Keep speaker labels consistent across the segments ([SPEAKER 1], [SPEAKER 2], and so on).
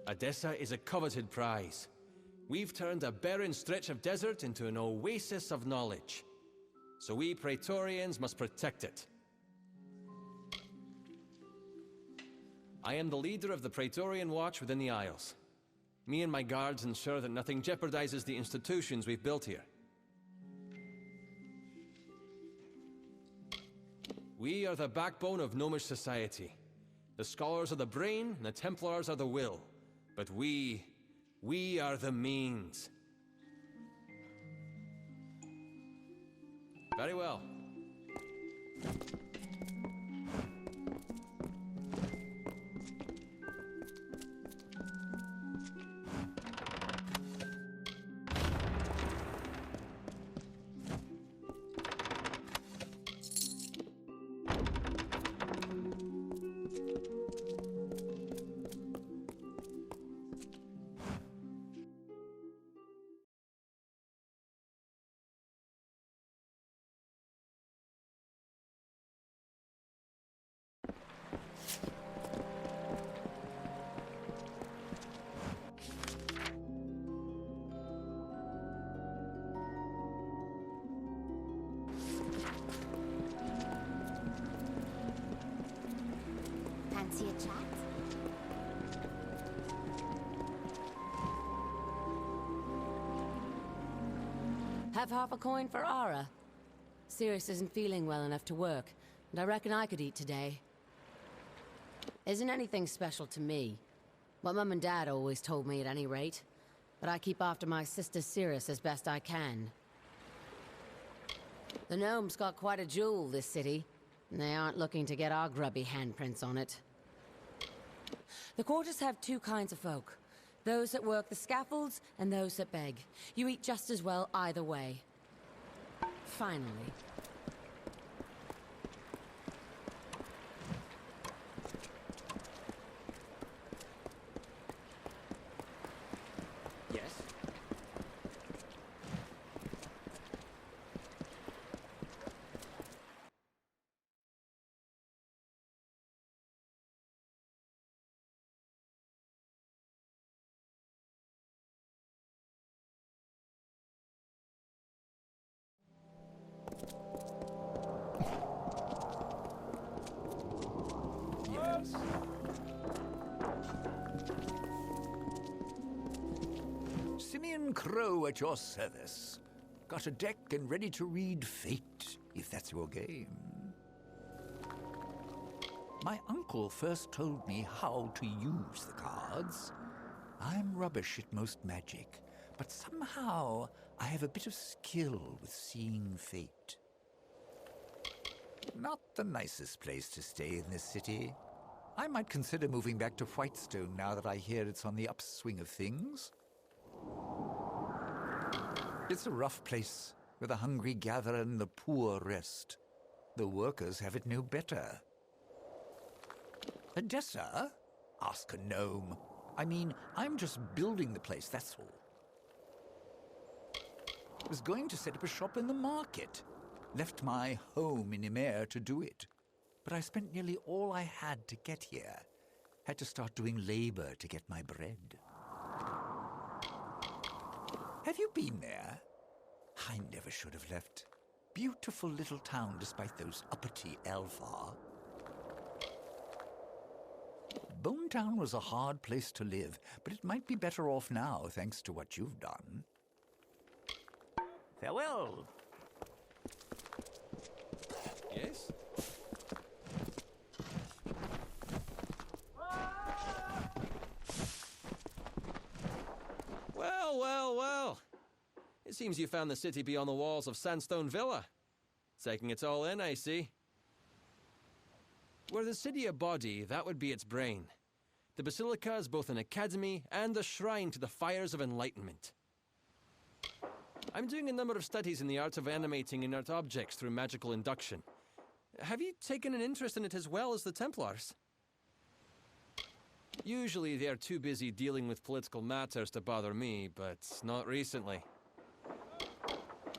[SPEAKER 1] Edessa is a coveted prize. We've turned a barren stretch of desert into an oasis of knowledge. So we Praetorians must protect it. I am the leader of the Praetorian Watch within the Isles. Me and my guards ensure that nothing jeopardizes the institutions we've built here. We are the backbone of Gnomish society. The scholars are the brain, and the Templars are the will. But we are the means. Very well.
[SPEAKER 2] Fancy a chat?
[SPEAKER 3] Have half a coin for Ara. Sirius isn't feeling well enough to work, and I reckon I could eat today. Isn't anything special to me. What Mum and Dad always told me at any rate. But I keep after my sister Sirius as best I can. The gnomes got quite a jewel, this city, and they aren't looking to get our grubby handprints on it. The quarters have two kinds of folk. Those that work the scaffolds, and those that beg. You eat just as well either way. Finally.
[SPEAKER 1] Yes? Yes.
[SPEAKER 4] Simeon Crow at your service. Got a deck and ready to read Fate, if that's your game. My uncle first told me how to use the cards. I'm rubbish at most magic, but somehow I have a bit of skill with seeing fate. Not the nicest place to stay in this city. I might consider moving back to Whitestone now that I hear it's on the upswing of things. It's a rough place, where the hungry gather and the poor rest. The workers have it no better. Edessa? Ask a gnome. I mean, I'm just building the place, that's all. Was going to set up a shop in the market. Left my home in Ymir to do it. But I spent nearly all I had to get here. Had to start doing labor to get my bread. Have you been there? I never should have left. Beautiful little town despite those uppity Elfar. Bonetown was a hard place to live, but it might be better off now thanks to what you've done. Farewell.
[SPEAKER 1] Yes? Well. It seems you found the city beyond the walls of Sandstone Villa. Taking it all in, I see. Were the city a body, that would be its brain. The Basilica is both an academy and a shrine to the fires of enlightenment. I'm doing a number of studies in the art of animating inert objects through magical induction. Have you taken an interest in it as well as the Templars? Usually they are too busy dealing with political matters to bother me, but not recently.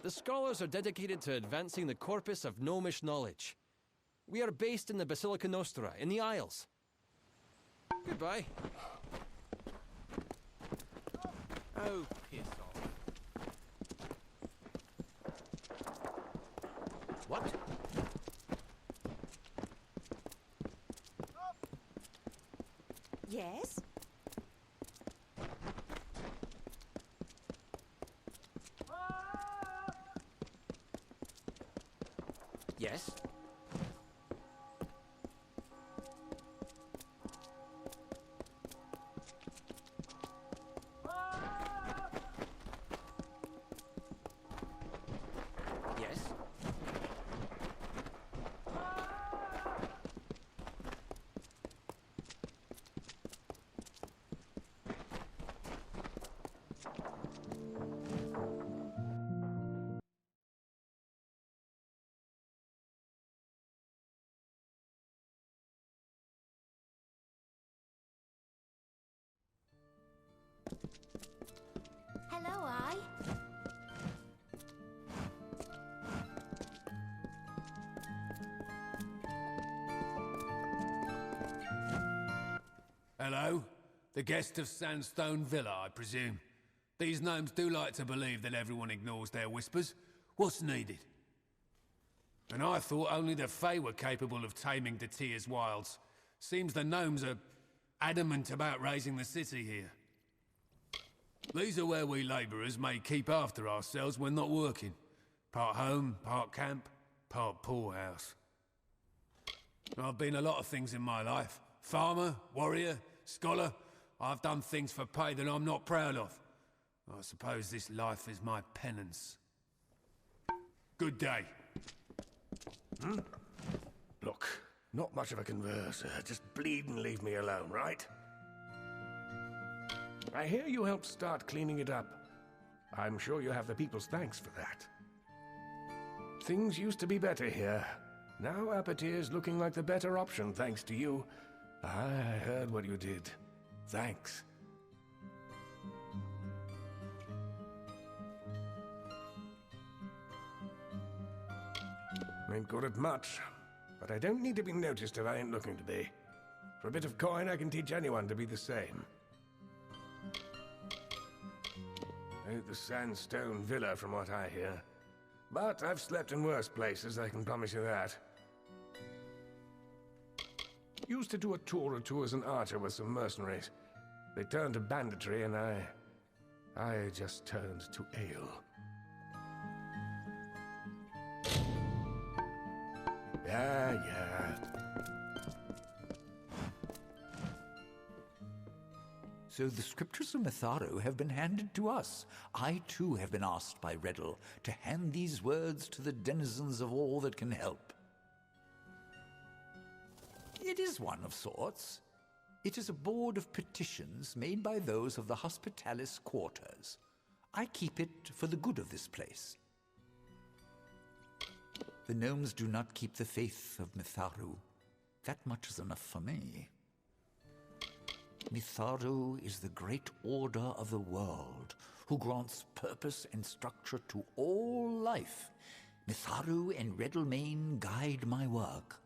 [SPEAKER 1] The scholars are dedicated to advancing the corpus of gnomish knowledge. We are based in the Basilica Nostra, in the Isles. Goodbye. Oh, piss off.
[SPEAKER 5] What?
[SPEAKER 2] Yes?
[SPEAKER 5] Yes? Yes?
[SPEAKER 2] Hello, I.
[SPEAKER 6] Hello? The guest of Sandstone Villa, I presume. These gnomes do like to believe that everyone ignores their whispers. What's needed? And I thought only the Fae were capable of taming Dattia's wilds. Seems the gnomes are adamant about raising the city here. These are where we labourers may keep after ourselves when not working. Part home, part camp, part poorhouse. I've been a lot of things in my life. Farmer, warrior, scholar. I've done things for pay that I'm not proud of. I suppose this life is my penance. Good day.
[SPEAKER 7] Look, not much of a converser. Just bleed and leave me alone, right? I hear you helped start cleaning it up. I'm sure you have the people's thanks for that. Things used to be better here. Now Apatir's looking like the better option, thanks to you. I heard what you did. Thanks. Ain't good at much, but I don't need to be noticed if I ain't looking to be. For a bit of coin, I can teach anyone to be the same. Ain't the Sandstone Villa from what I hear. But I've slept in worse places, I can promise you that. Used to do a tour or two as an archer with some mercenaries. They turned to banditry and I just turned to ale. Yeah.
[SPEAKER 4] So the scriptures of Mitharo have been handed to us. I too have been asked by Reddle to hand these words to the denizens of all that can help. It is one of sorts. It is a board of petitions made by those of the Hospitalis quarters. I keep it for the good of this place. The gnomes do not keep the faith of Mitharu. That much is enough for me. Mitharu is the great order of the world, who grants purpose and structure to all life. Mitharu and Riddlemane guide my work.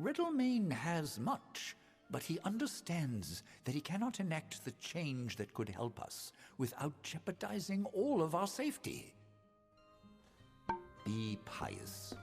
[SPEAKER 4] Riddlemane has much, but he understands that he cannot enact the change that could help us without jeopardizing all of our safety. Be pious.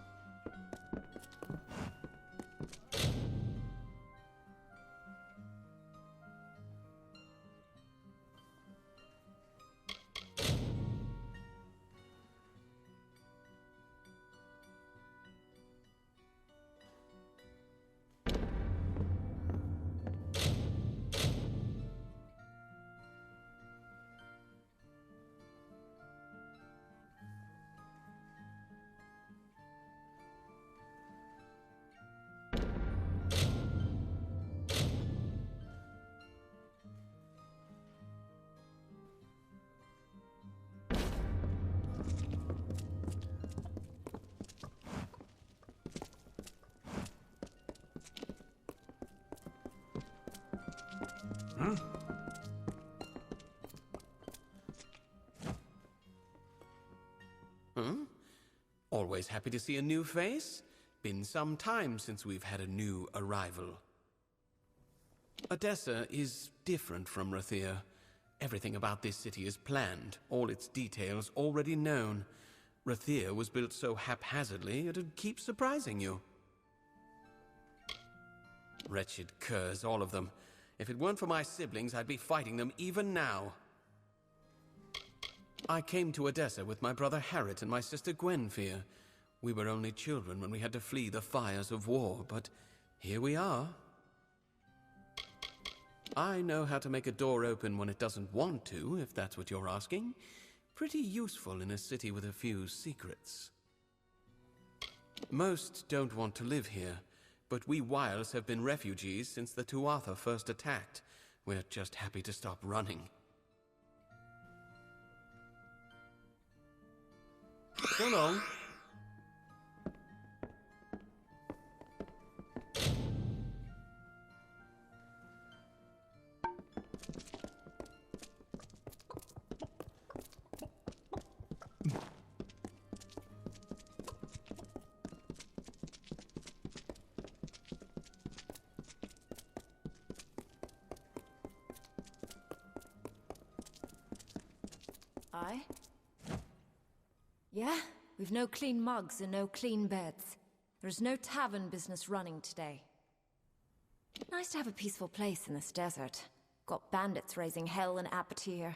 [SPEAKER 8] Always happy to see a new face. Been some time since we've had a new arrival. Odessa is different from Rathir. Everything about this city is planned, all its details already known. Rathir was built so haphazardly, it'd keep surprising you. Wretched curs, all of them. If it weren't for my siblings, I'd be fighting them even now. I came to Odessa with my brother Harrit and my sister Gwenfir. We were only children when we had to flee the fires of war, but here we are. I know how to make a door open when it doesn't want to, if that's what you're asking. Pretty useful in a city with a few secrets. Most don't want to live here, but we Wiles have been refugees since the Tuatha first attacked. We're just happy to stop running. So long.
[SPEAKER 9] Aye? Yeah, we've no clean mugs and no clean beds. There's no tavern business running today. Nice to have a peaceful place in this desert. Got bandits raising hell in Apatir,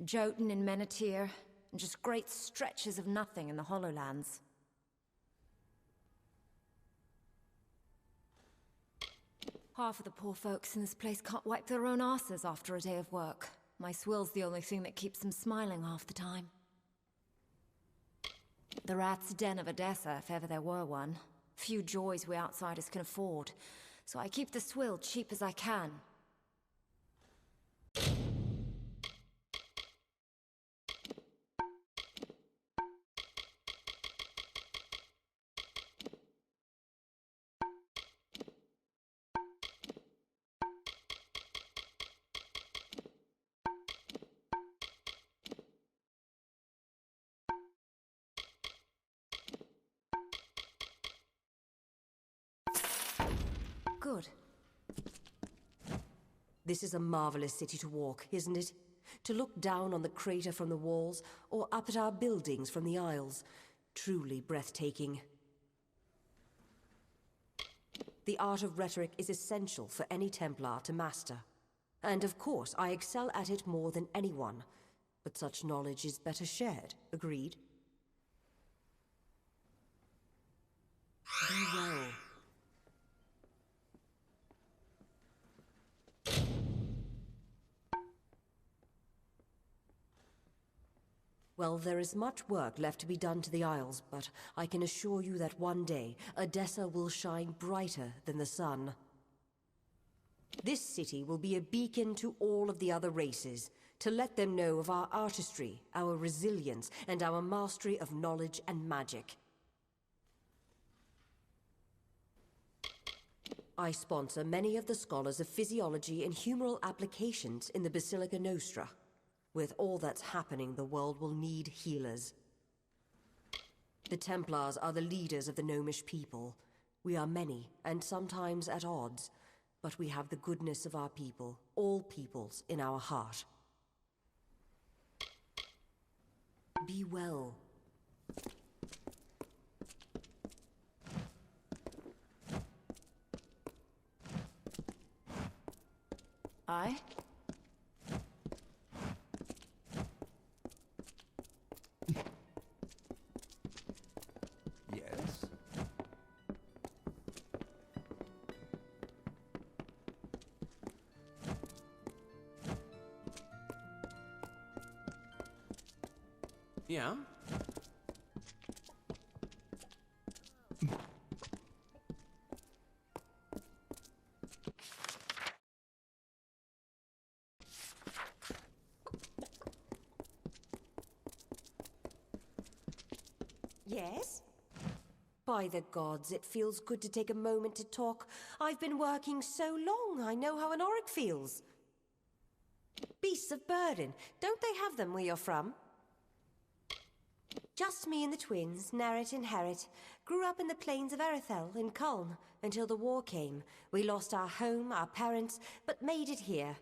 [SPEAKER 9] Jotun in Menethir, and just great stretches of nothing in the Hollowlands. Half of the poor folks in this place can't wipe their own asses after a day of work. My swill's the only thing that keeps them smiling half the time. The rat's den of Odessa, if ever there were one. Few joys we outsiders can afford, so I keep the swill cheap as I can. Good.
[SPEAKER 10] This is a marvelous city to walk, isn't it? To look down on the crater from the walls, or up at our buildings from the aisles. Truly breathtaking. The art of rhetoric is essential for any Templar to master. And of course, I excel at it more than anyone. But such knowledge is better shared, agreed? Be well. Well, there is much work left to be done to the Isles, but I can assure you that one day, Odessa will shine brighter than the sun. This city will be a beacon to all of the other races, to let them know of our artistry, our resilience, and our mastery of knowledge and magic. I sponsor many of the scholars of physiology and humoral applications in the Basilica Nostra. With all that's happening, the world will need healers. The Templars are the leaders of the Gnomish people. We are many, and sometimes at odds, but we have the goodness of our people, all peoples, in our heart. Be well.
[SPEAKER 9] Aye?
[SPEAKER 4] Yes?
[SPEAKER 8] Yeah?
[SPEAKER 10] Yes? By the gods, it feels good to take a moment to talk. I've been working so long, I know how an Auric feels. Beasts of burden, don't they have them where you're from? Just me and the twins, Nerrit and Harrit, grew up in the plains of Erethel in Culm until the war came. We lost our home, our parents, but made it here.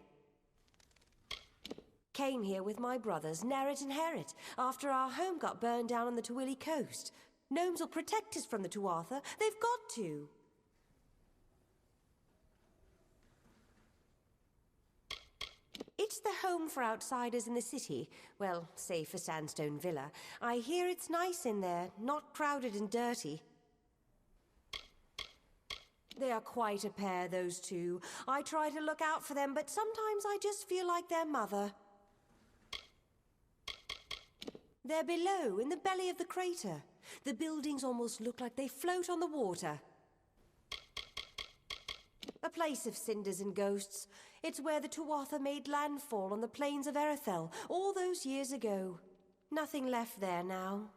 [SPEAKER 10] Came here with my brothers, Nerrit and Herrit, after our home got burned down on the Twili coast. Gnomes will protect us from the Tuatha. They've got to. It's the home for outsiders in the city. Well, save for Sandstone Villa. I hear it's nice in there, not crowded and dirty. They are quite a pair, those two. I try to look out for them, but sometimes I just feel like their mother. They're below, in the belly of the crater. The buildings almost look like they float on the water. A place of cinders and ghosts. It's where the Tuatha made landfall on the plains of Erethel all those years ago. Nothing left there now.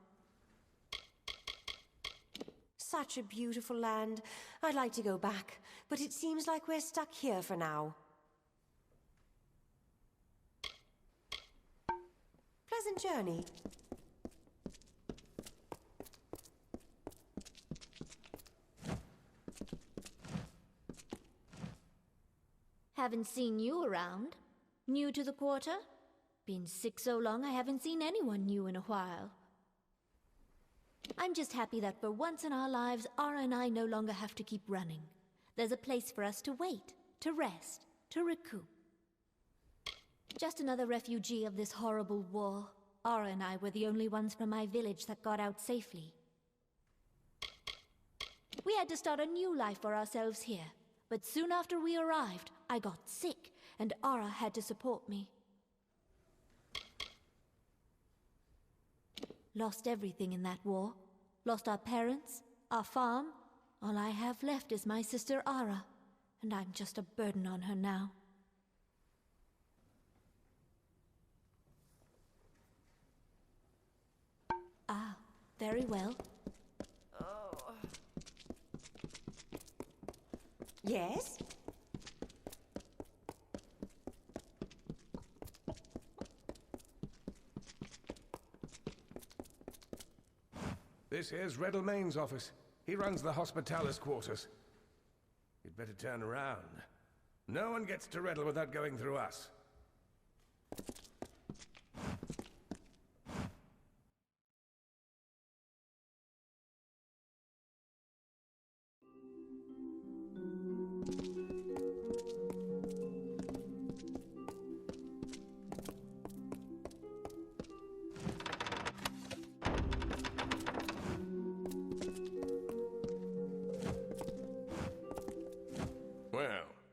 [SPEAKER 10] Such a beautiful land. I'd like to go back, but it seems like we're stuck here for now. Pleasant journey.
[SPEAKER 11] Haven't seen you around. New to the quarter? Been sick so long I haven't seen anyone new in a while. I'm just happy that for once in our lives, Ara and I no longer have to keep running. There's a place for us to wait, to rest, to recoup. Just another refugee of this horrible war. Ara and I were the only ones from my village that got out safely. We had to start a new life for ourselves here. But soon after we arrived, I got sick, and Ara had to support me. Lost everything in that war. Lost our parents, our farm. All I have left is my sister Ara, and I'm just a burden on her now. Ah, very well.
[SPEAKER 10] Yes?
[SPEAKER 7] This here's Reddlemane's office. He runs the Hospitalis quarters. You'd better turn around. No one gets to Reddle without going through us.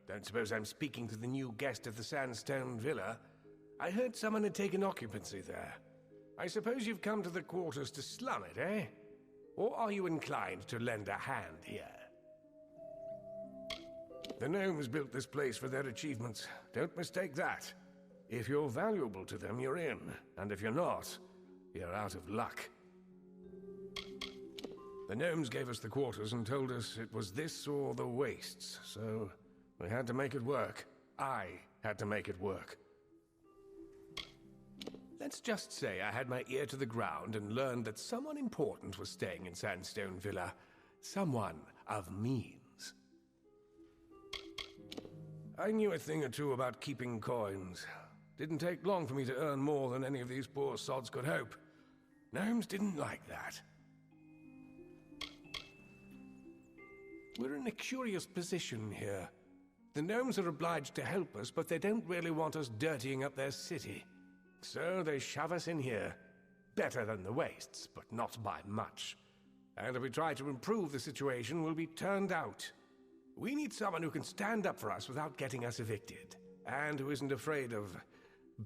[SPEAKER 7] Don't suppose I'm speaking to the new guest of the Sandstone Villa. I heard someone had taken occupancy there. I suppose you've come to the quarters to slum it, eh? Or are you inclined to lend a hand here? The gnomes built this place for their achievements. Don't mistake that. If you're valuable to them, you're in. And if you're not, you're out of luck. The gnomes gave us the quarters and told us it was this or the wastes, so we had to make it work. I had to make it work. Let's just say I had my ear to the ground and learned that someone important was staying in Sandstone Villa. Someone of means. I knew a thing or two about keeping coins. Didn't take long for me to earn more than any of these poor sods could hope. Gnomes didn't like that. We're in a curious position here. The gnomes are obliged to help us, but they don't really want us dirtying up their city. So they shove us in here. Better than the wastes, but not by much. And if we try to improve the situation, we'll be turned out. We need someone who can stand up for us without getting us evicted, and who isn't afraid of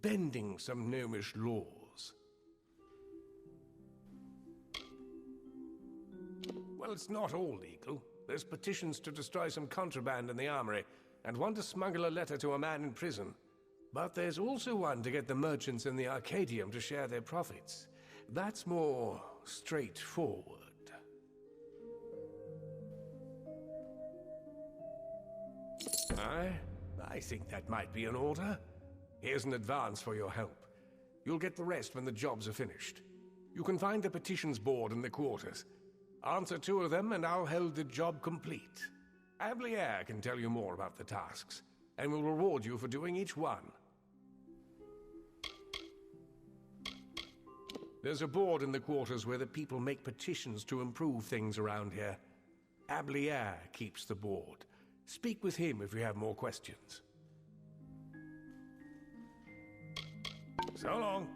[SPEAKER 7] bending some gnomish laws. Well, it's not all legal. There's petitions to destroy some contraband in the armory, and one to smuggle a letter to a man in prison. But there's also one to get the merchants in the Arcadium to share their profits. That's more straightforward. I think that might be in order. Here's an advance for your help. You'll get the rest when the jobs are finished. You can find the petitions board in the quarters. Answer 2 of them and I'll hold the job complete. Ablier can tell you more about the tasks, and will reward you for doing each one. There's a board in the quarters where the people make petitions to improve things around here. Ablier keeps the board. Speak with him if you have more questions. So long.